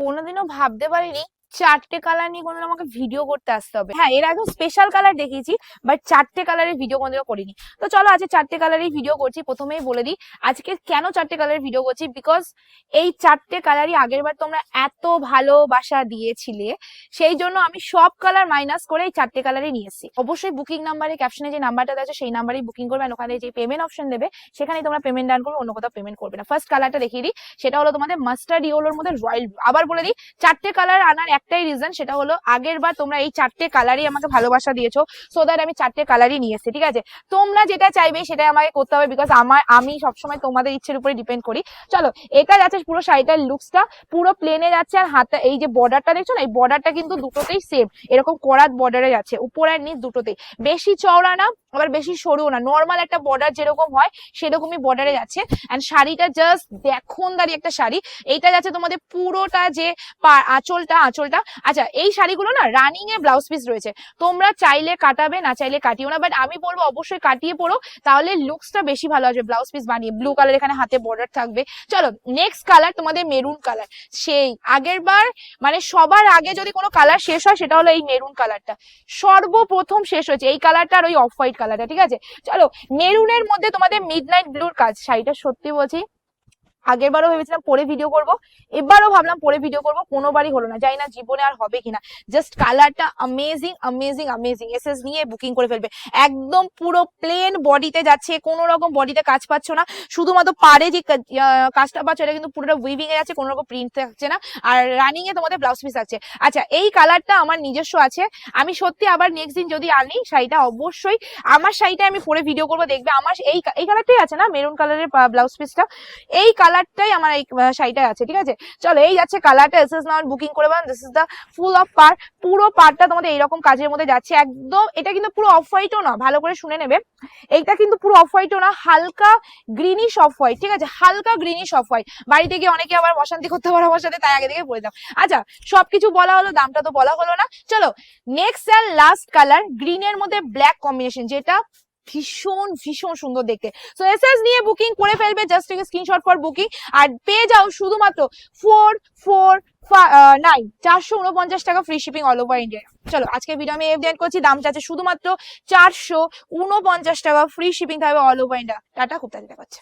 কোনোদিনও ভাবতে পারিনি চারটে কালার নিয়ে কোনোদিন আমাকে ভিডিও করতে আসতে হবে। হ্যাঁ, এর আগেও স্পেশাল কালার দেখিয়েছি, বাট চারটে কালারের ভিডিও কোনোদিনও করিনি। তো চলো আজকে চারটে কালারের ভিডিও করছি। প্রথমেই বলে দিই আজকে কেন চারটে কালারের ভিডিও করছি, বিকজ এই চারটে কালারই আগের বার তোমরা এত ভালোবাসা দিয়েছিলে, সেই জন্য আমি সব কালার মাইনাস করে এই চারটে কালারই নিয়ে এসেছি। অবশ্যই বুকিং নাম্বারে ক্যাপশনে যে নাম্বারটা আছে সেই নাম্বারেই বুকিং করবে, আর ওখানে যে পেমেন্ট অপশন দেবে সেখানেই তোমরা পেমেন্ট ডান করবে, অন্য কোথাও পেমেন্ট করবে না। ফার্স্ট কালারটা দেখিয়ে দিই, সেটা হলো তোমাদের মাস্টার্ড ইয়েলোর মধ্যে রয়্যাল ব্লু। আবার বলে দিই চারটে কালার আনার একটাই রিজন, সেটা হলো আগের বার তোমরা এই চারটে কালারই আমাকে ভালোবাসা দিয়েছো, সো দ্যাট আমি চারটে কালারই নিয়ে এসেছি। ঠিক আছে, তোমরা যেটা চাইবে সেটাই আমাকে করতে হবে, বিকজ আমি সবসময় তোমাদের ইচ্ছের উপরে ডিপেন্ড করি। চলো, এটা যাচ্ছে পুরো শাড়িটার লুকসটা, পুরো প্লেনে যাচ্ছে। আর হাতে এই যে বর্ডারটা দেখছো না, এই বর্ডারটা কিন্তু দুটোতেই সেম, এরকম করাত বর্ডারে যাচ্ছে, উপর আর নিচ দুটোতেই। বেশি চওড়া না আবার বেশি সরুও না, নর্মাল একটা বর্ডার যেরকম হয় সেরকমই বর্ডারে যাচ্ছে। এন্ড শাড়িটা জাস্ট দেখুন দাঁড়ি একটা শাড়ি। এইটা যাচ্ছে তোমাদের পুরোটা যে আঁচলটা আচ্ছা, এই শাড়িগুলো না রানিং এ ব্লাউজ পিস রয়েছে, তোমরা চাইলে কাটাবে, না চাইলে কাটিও না, বাট আমি বলবো অবশ্যই কাটিয়ে পড়ো, তাহলে লুকসটা বেশি ভালো আসবে ব্লাউজ পিস বানিয়ে। ব্লু কালার এখানে হাতে বর্ডার থাকবে। চলো নেক্সট কালার তোমাদের মেরুন কালার। সেই আগের বার মানে সবার আগে যদি কোনো কালার শেষ হয় সেটা হলো এই মেরুন কালারটা, সর্বপ্রথম শেষ হয়েছে এই কালারটা আর ওই অফ হোয়াইট কালারটা। ঠিক আছে, চলো মেরুনের মধ্যে তোমাদের মিডনাইট ব্লুর কাজ। শাড়িটা সত্যি বলছি আগের বারও ভেবেছিলাম পরে ভিডিও করব, এবারও ভাবলাম পরে ভিডিও করব, কোনোবারই হলো না, জানি না জীবনে আর হবে কিনা। জাস্ট কালারটা অ্যামেজিং অ্যামেজিং অ্যামেজিং। এসএস নিয়ে বুকিং করে ফেলবে। একদম পুরো প্লেন বডিতে যাচ্ছে, কোনো রকম বডিতে কাজ পাচ্ছ না, শুধুমাত্র পারে যে কাজটা পাচ্ছ এটা কিন্তু পুরোটা উইভিং এ যাচ্ছে, কোনো রকম প্রিন্ট থাকছে না, আর রানিং এ তোমাদের ব্লাউজ পিস আছে। আচ্ছা, এই কালারটা আমার নিজস্ব আছে, আমি সত্যি আবার নেক্সট দিন যদি আনি শাড়িটা অবশ্যই আমার শাড়িটা আমি পরে ভিডিও করবো, দেখবে আমার এই কালারটাই আছে না মেরুন কালারের ব্লাউজ পিসটা, এই কালারটাই আমার এই শাড়িটাই আছে। ঠিক আছে, চলো এই যাচ্ছে কালারটা। এসএস নাও বুকিং করে বান। This is the full of পার, পুরো পারটা তোমাদের এইরকম কাজের মধ্যে যাচ্ছে একদম। এটা কিন্তু পুরো অফ হোয়াইটও না, ভালো করে শুনে নেবে, এইটা কিন্তু পুরো অফ হোয়াইটও না, হালকা গ্রিনিশ অফ হোয়াইট। ঠিক আছে, হালকা গ্রিনিশ অফ হোয়াইট। বাড়িতে গিয়ে অনেকে আবার অশান্তি করতে পারে আমার সাথে, তাই আগে থেকে বলে দাও। আচ্ছা, সবকিছু বলা হলো, দামটা তো বলা হলো না। চলো নেক্সট এন্ড লাস্ট কালার, গ্রিনের মধ্যে ব্ল্যাক কম্বিনেশন, যেটা ভীষণ ভীষণ সুন্দর দেখতে। সো এসএস নিয়ে বুকিং করে ফেলবে, just take screenshot for booking, আর পেয়ে যাও শুধুমাত্র 449 449 টাকা free shipping all over India. চলো আজকে ভিডিও আমি এন্ড করছি, দাম চাচ্ছে শুধুমাত্র 449 টাকা, ফ্রি শিপিং থাকবে অল ওভার ইন্ডিয়া। টাটা, খুব তাড়াতাড়ি দেখা হচ্ছে।